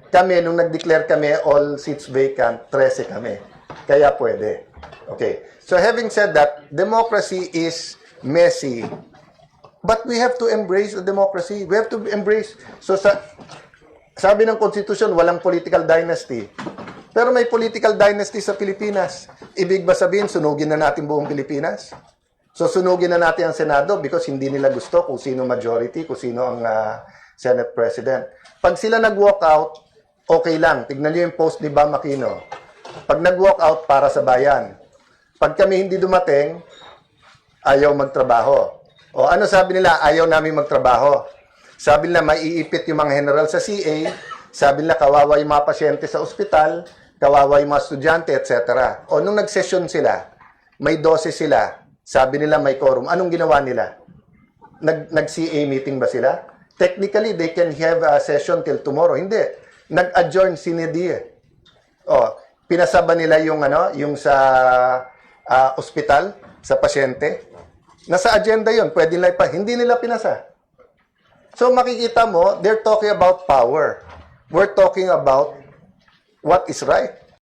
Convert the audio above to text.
Kami, nung nag-declare kami, all seats vacant, 13 kami. Kaya pwede. Okay. So having said that, democracy is messy. But we have to embrace the democracy. We have to embrace. So sabi ng Constitution, walang political dynasty. Pero may political dynasty sa Pilipinas. Ibig ba sabihin, sunugin na natin buong Pilipinas? So sunugin na natin ang Senado because hindi nila gusto kung sino majority, kung sino ang Senate President. Pag sila nag-walk out, okay lang. Tignan nyo yung post ni Bam Aquino. Pag nag-walk out, para sa bayan. Pag kami hindi dumating, ayaw magtrabaho. O ano sabi nila? Ayaw namin magtrabaho. Sabi nila, maiipit yung mga general sa CA. Sabi nila, kawawa yung mga pasyente sa ospital, kawawa yung mga estudyante, etc. O nung nag-session sila, may 12 sila. Sabi nila, may quorum. Anong ginawa nila? Nag-CA meeting ba sila? Technically, they can have a session till tomorrow. Hindi. Nag-adjourn sinedi. O, pinasaba nila yung, yung sa ospital, sa pasyente. Nasa agenda yon, pwede nila hindi nila pinasa. So makikita mo, they're talking about power. We're talking about what is right.